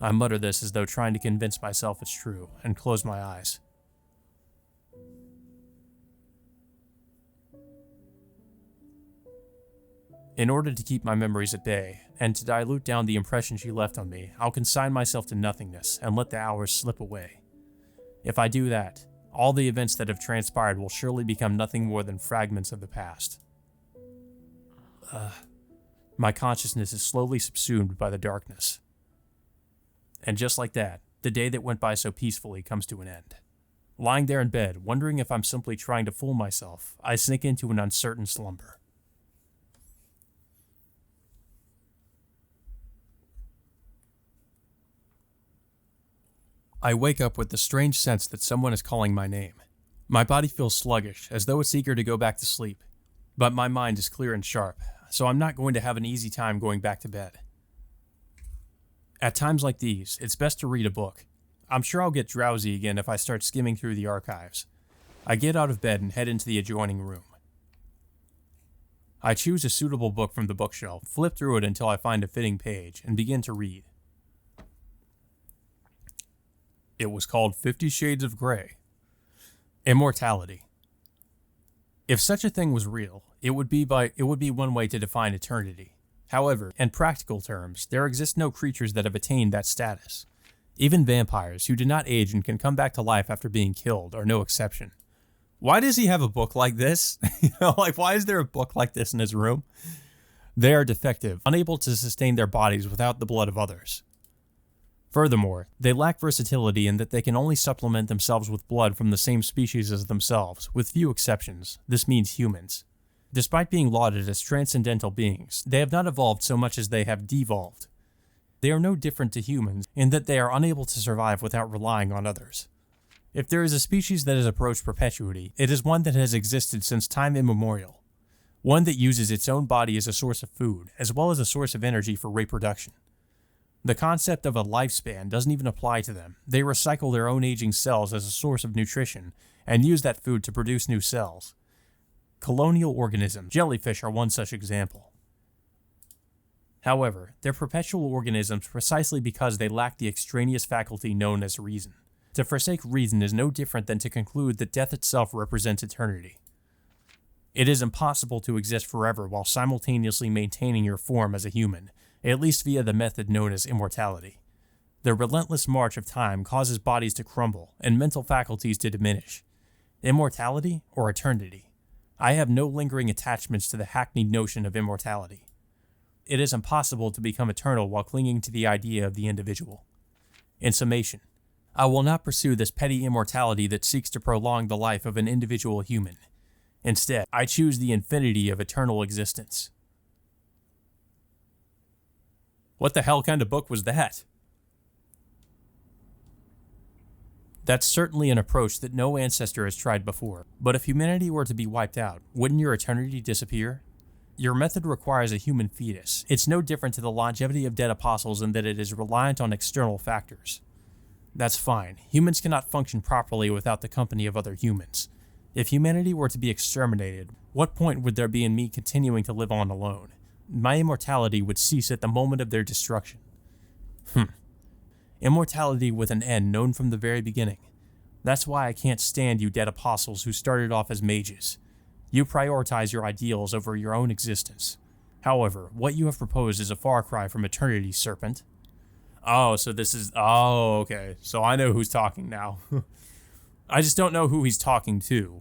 I mutter this as though trying to convince myself it's true, and close my eyes. In order to keep my memories at bay, and to dilute down the impression she left on me, I'll consign myself to nothingness and let the hours slip away. If I do that, all the events that have transpired will surely become nothing more than fragments of the past. My consciousness is slowly subsumed by the darkness. And just like that, the day that went by so peacefully comes to an end. Lying there in bed, wondering if I'm simply trying to fool myself, I sink into an uncertain slumber. I wake up with the strange sense that someone is calling my name. My body feels sluggish, as though it's eager to go back to sleep. But my mind is clear and sharp, so I'm not going to have an easy time going back to bed. At times like these, it's best to read a book. I'm sure I'll get drowsy again if I start skimming through the archives. I get out of bed and head into the adjoining room. I choose a suitable book from the bookshelf, flip through it until I find a fitting page, and begin to read. It was called 50 Shades of Grey. Immortality. If such a thing was real, it would be one way to define eternity. However, in practical terms, there exist no creatures that have attained that status. Even vampires, who do not age and can come back to life after being killed, are no exception. Why does he have a book like this? Why is there a book like this in his room? They are defective, unable to sustain their bodies without the blood of others. Furthermore, they lack versatility in that they can only supplement themselves with blood from the same species as themselves, with few exceptions. This means humans. Despite being lauded as transcendental beings, they have not evolved so much as they have devolved. They are no different to humans in that they are unable to survive without relying on others. If there is a species that has approached perpetuity, it is one that has existed since time immemorial. One that uses its own body as a source of food, as well as a source of energy for reproduction. The concept of a lifespan doesn't even apply to them. They recycle their own aging cells as a source of nutrition, and use that food to produce new cells. Colonial organisms, jellyfish are one such example. However, they're perpetual organisms precisely because they lack the extraneous faculty known as reason. To forsake reason is no different than to conclude that death itself represents eternity. It is impossible to exist forever while simultaneously maintaining your form as a human, at least via the method known as immortality. The relentless march of time causes bodies to crumble and mental faculties to diminish. Immortality or eternity? I have no lingering attachments to the hackneyed notion of immortality. It is impossible to become eternal while clinging to the idea of the individual. In summation, I will not pursue this petty immortality that seeks to prolong the life of an individual human. Instead, I choose the infinity of eternal existence. What the hell kind of book was that? That's certainly an approach that no ancestor has tried before, but if humanity were to be wiped out, wouldn't your eternity disappear? Your method requires a human fetus. It's no different to the longevity of dead apostles in that it is reliant on external factors. That's fine. Humans cannot function properly without the company of other humans. If humanity were to be exterminated, what point would there be in me continuing to live on alone? My immortality would cease at the moment of their destruction. Immortality with an end known from the very beginning. That's why I can't stand you dead apostles who started off as mages. You prioritize your ideals over your own existence. However, what you have proposed is a far cry from eternity, serpent. Oh, so this is... Oh, okay. So I know who's talking now. I just don't know who he's talking to.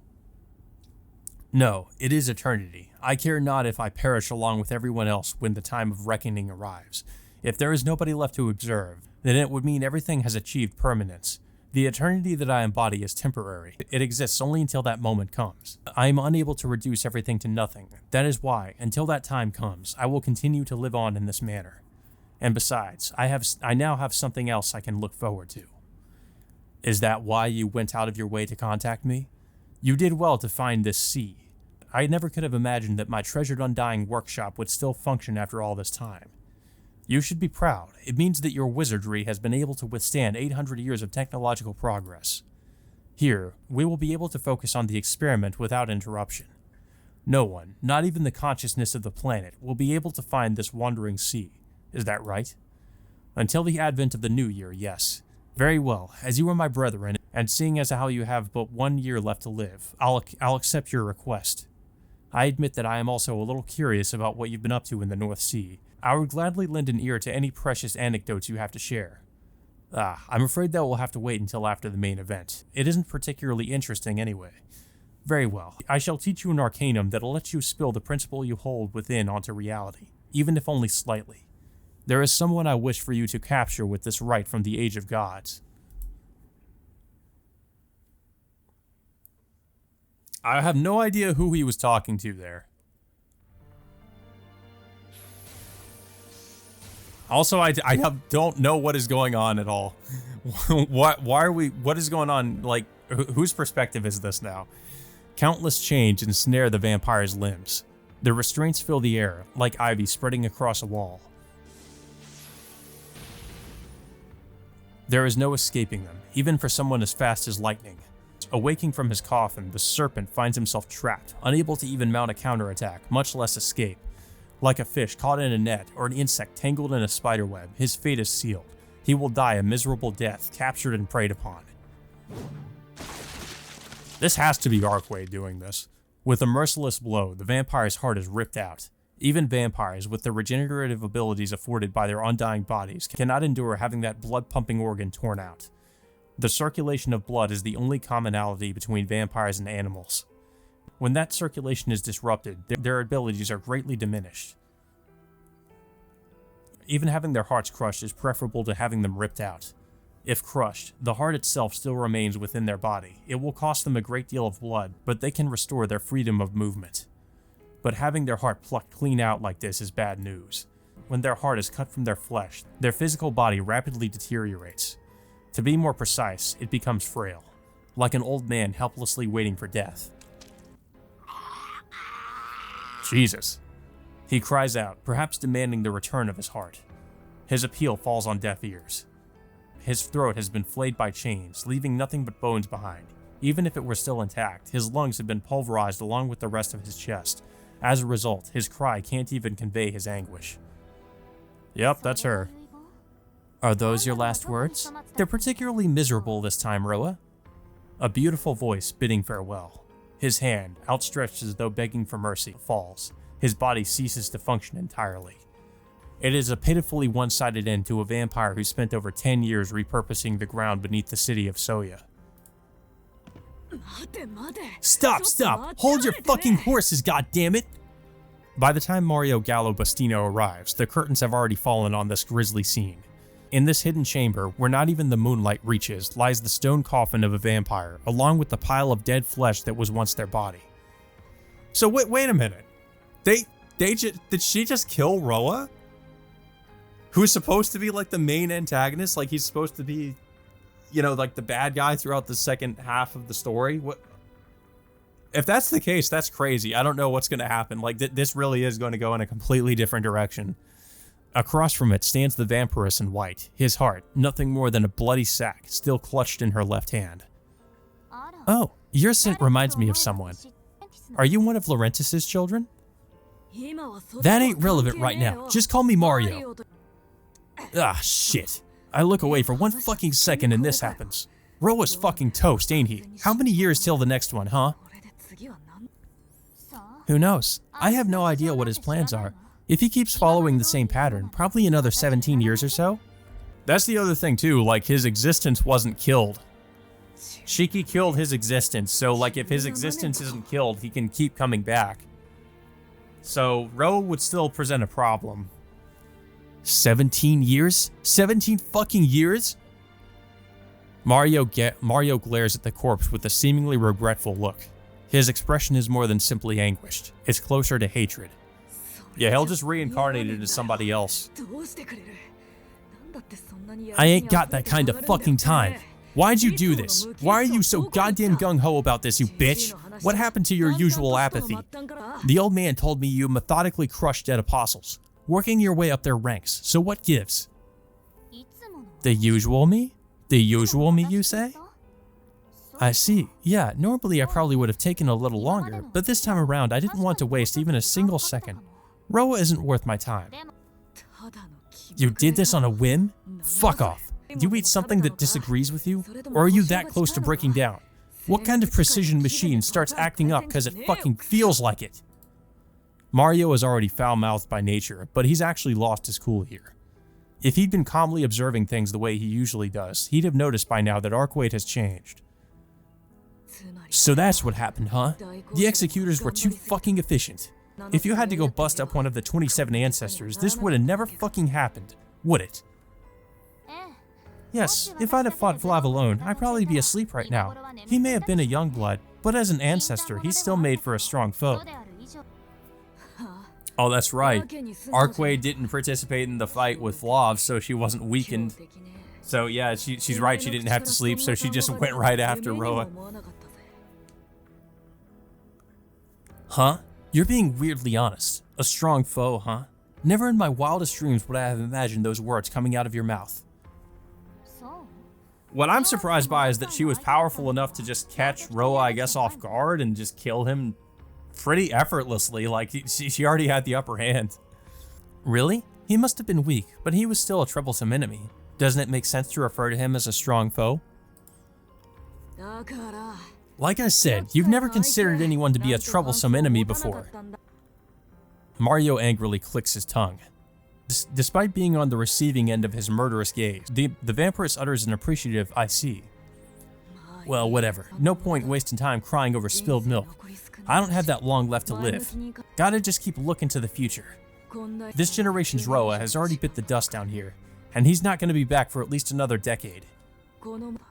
No, it is eternity. I care not if I perish along with everyone else when the time of reckoning arrives. If there is nobody left to observe, then it would mean everything has achieved permanence. The eternity that I embody is temporary. It exists only until that moment comes. I am unable to reduce everything to nothing. That is why, until that time comes, I will continue to live on in this manner. And besides, I now have something else I can look forward to. Is that why you went out of your way to contact me? You did well to find this sea. I never could have imagined that my treasured undying workshop would still function after all this time. You should be proud. It means that your wizardry has been able to withstand 800 years of technological progress. Here, we will be able to focus on the experiment without interruption. No one, not even the consciousness of the planet, will be able to find this wandering sea. Is that right? Until the advent of the new year, yes. Very well, as you are my brethren, and seeing as how you have but 1 year left to live, I'll accept your request. I admit that I am also a little curious about what you've been up to in the North Sea. I would gladly lend an ear to any precious anecdotes you have to share. I'm afraid that will have to wait until after the main event. It isn't particularly interesting anyway. Very well, I shall teach you an arcanum that'll let you spill the principle you hold within onto reality, even if only slightly. There is someone I wish for you to capture with this rite from the Age of Gods. I have no idea who he was talking to there. Also, I don't know what is going on at all. What is going on? Like, whose perspective is this now? Countless chains ensnare the vampire's limbs. The restraints fill the air, like ivy spreading across a wall. There is no escaping them, even for someone as fast as lightning. Awaking from his coffin, the serpent finds himself trapped, unable to even mount a counterattack, much less escape. Like a fish caught in a net or an insect tangled in a spiderweb, his fate is sealed. He will die a miserable death, captured and preyed upon. This has to be Arkway doing this. With a merciless blow, the vampire's heart is ripped out. Even vampires, with the regenerative abilities afforded by their undying bodies, cannot endure having that blood-pumping organ torn out. The circulation of blood is the only commonality between vampires and animals. When that circulation is disrupted, their abilities are greatly diminished. Even having their hearts crushed is preferable to having them ripped out. If crushed, the heart itself still remains within their body. It will cost them a great deal of blood, but they can restore their freedom of movement. but having their heart plucked clean out like this is bad news. When their heart is cut from their flesh, their physical body rapidly deteriorates. To be more precise, it becomes frail, like an old man helplessly waiting for death. Jesus. He cries out, perhaps demanding the return of his heart. His appeal falls on deaf ears. His throat has been flayed by chains, leaving nothing but bones behind. Even if it were still intact, his lungs have been pulverized along with the rest of his chest. As a result, his cry can't even convey his anguish. Yep, that's her. Are those your last words? They're particularly miserable this time, Roa. A beautiful voice bidding farewell. His hand, outstretched as though begging for mercy, falls. His body ceases to function entirely. It is a pitifully one-sided end to a vampire who spent over 10 years repurposing the ground beneath the city of Soya. Stop! Hold your fucking horses, goddammit! By the time Mario Gallo Bustino arrives, the curtains have already fallen on this grisly scene. In this hidden chamber, where not even the moonlight reaches, lies the stone coffin of a vampire, along with the pile of dead flesh that was once their body. So wait a minute. Did she just kill Roa? Who's supposed to be like the main antagonist? Like he's supposed to be, you know, like the bad guy throughout the second half of the story? What? If that's the case, that's crazy. I don't know what's going to happen. Like this really is going to go in a completely different direction. Across from it stands the vampiress in white, his heart, nothing more than a bloody sack, still clutched in her left hand. Oh, your scent reminds me of someone. Are you one of Laurentis's children? That ain't relevant right now. Just call me Mario. Ah, shit. I look away for one fucking second and this happens. Roa's fucking toast, ain't he? How many years till the next one, huh? Who knows? I have no idea what his plans are. If he keeps following the same pattern, probably another 17 years or so. That's the other thing too, like his existence wasn't killed. Shiki killed his existence, so like if his existence isn't killed, he can keep coming back. So Roa would still present a problem. 17 years? 17 fucking years? Mario glares at the corpse with a seemingly regretful look. His expression is more than simply anguished. It's closer to hatred. Yeah, he'll just reincarnate into somebody else. I ain't got that kind of fucking time. Why'd you do this? Why are you so goddamn gung-ho about this, you bitch? What happened to your usual apathy? The old man told me you methodically crushed dead apostles, working your way up their ranks, so what gives? The usual me? The usual me, you say? I see. Yeah, normally I probably would have taken a little longer, but this time around I didn't want to waste even a single second. Roa isn't worth my time. You did this on a whim? Fuck off. Do you eat something that disagrees with you? Or are you that close to breaking down? What kind of precision machine starts acting up because it fucking feels like it? Mario is already foul-mouthed by nature, but he's actually lost his cool here. If he'd been calmly observing things the way he usually does, he'd have noticed by now that Arcuate has changed. So that's what happened, huh? The executors were too fucking efficient. If you had to go bust up one of the 27 ancestors, this would have never fucking happened, would it? Yes, if I'd have fought Vlav alone, I'd probably be asleep right now. He may have been a Youngblood, but as an ancestor, he's still made for a strong foe. Oh, that's right. Arcuate didn't participate in the fight with Vlav, so she wasn't weakened. So yeah, she's right, she didn't have to sleep, so she just went right after Roa. Huh? You're being weirdly honest. A strong foe, huh? Never in my wildest dreams would I have imagined those words coming out of your mouth. What I'm surprised by is that she was powerful enough to just catch Roa, I guess, off guard and just kill him pretty effortlessly, like she already had the upper hand. Really? He must have been weak, but he was still a troublesome enemy. Doesn't it make sense to refer to him as a strong foe? Like I said, you've never considered anyone to be a troublesome enemy before. Mario angrily clicks his tongue. Despite being on the receiving end of his murderous gaze, the vampiress utters an appreciative "I see." Well, whatever. No point wasting time crying over spilled milk. I don't have that long left to live. Gotta just keep looking to the future. This generation's Roa has already bit the dust down here, and he's not going to be back for at least another decade.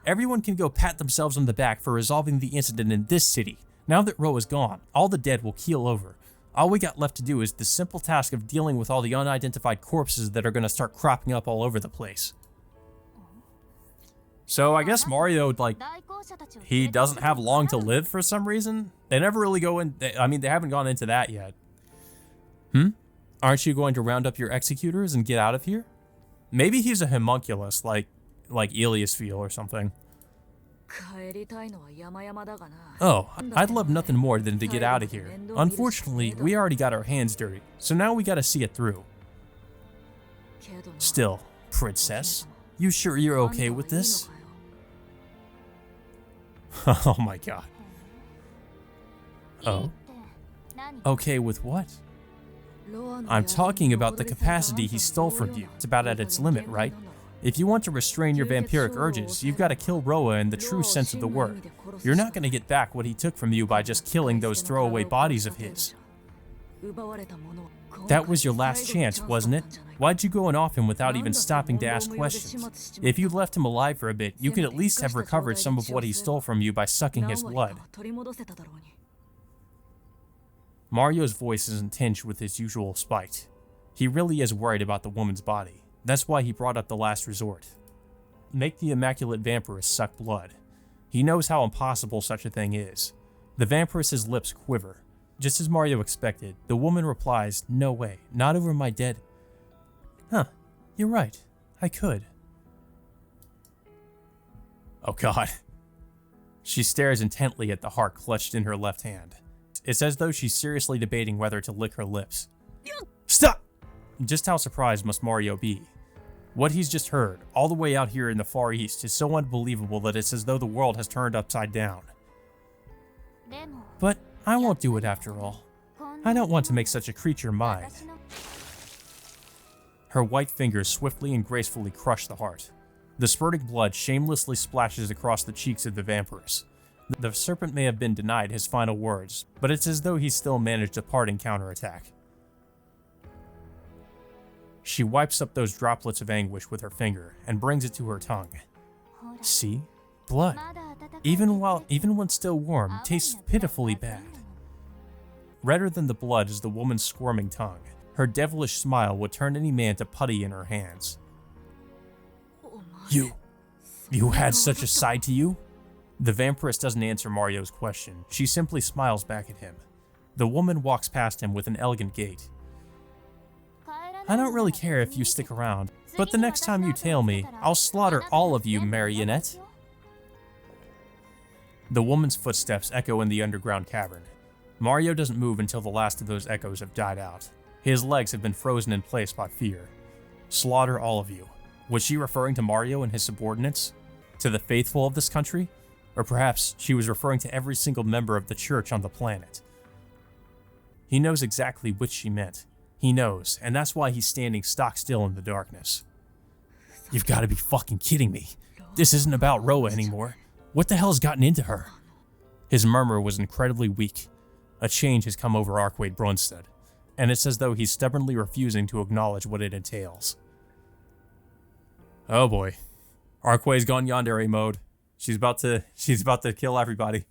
Everyone can go pat themselves on the back for resolving the incident in this city. Now that Roa's gone, all the dead will keel over. All we got left to do is the simple task of dealing with all the unidentified corpses that are going to start cropping up all over the place. So I guess Mario, like, he doesn't have long to live for some reason? They never really go in, I mean, they haven't gone into that yet. Aren't you going to round up your executors and get out of here? Maybe he's a homunculus, like Eliasfeel or something. Oh, I'd love nothing more than to get out of here. Unfortunately, we already got our hands dirty, so now we gotta see it through. Still, Princess, you sure you're okay with this? Oh my god. Oh? Okay with what? I'm talking about the capacity he stole from you. It's about at its limit, right? If you want to restrain your vampiric urges, you've got to kill Roa in the true sense of the word. You're not going to get back what he took from you by just killing those throwaway bodies of his. That was your last chance, wasn't it? Why'd you go off him without even stopping to ask questions? If you left him alive for a bit, you could at least have recovered some of what he stole from you by sucking his blood. Mario's voice isn't tinged with his usual spite. He really is worried about the woman's body. That's why he brought up the last resort. Make the immaculate vampiress suck blood. He knows how impossible such a thing is. The vampiress's lips quiver. Just as Mario expected, the woman replies, "No way, not over my dead..." Huh, you're right, I could. Oh god. She stares intently at the heart clutched in her left hand. It's as though she's seriously debating whether to lick her lips. Stop! Just how surprised must Mario be? What he's just heard, all the way out here in the Far East, is so unbelievable that it's as though the world has turned upside down. But I won't do it after all. I don't want to make such a creature mine. Her white fingers swiftly and gracefully crush the heart. The spurting blood shamelessly splashes across the cheeks of the vampiress. The serpent may have been denied his final words, but it's as though he still managed a parting counterattack. She wipes up those droplets of anguish with her finger and brings it to her tongue. See? Blood. Even when still warm, tastes pitifully bad. Redder than the blood is the woman's squirming tongue. Her devilish smile would turn any man to putty in her hands. You had such a side to you? The vampiress doesn't answer Mario's question. She simply smiles back at him. The woman walks past him with an elegant gait. I don't really care if you stick around, but the next time you tail me, I'll slaughter all of you, marionette. The woman's footsteps echo in the underground cavern. Mario doesn't move until the last of those echoes have died out. His legs have been frozen in place by fear. Slaughter all of you. Was she referring to Mario and his subordinates? To the faithful of this country? Or perhaps she was referring to every single member of the church on the planet. He knows exactly which she meant. He knows, and that's why he's standing stock still in the darkness. You've got to be fucking kidding me. This isn't about Roa anymore. What the hell's gotten into her? His murmur was incredibly weak. A change has come over Arkwade Brunstad, and it's as though he's stubbornly refusing to acknowledge what it entails. Oh boy. Arquay's gone yandere mode. She's about to kill everybody.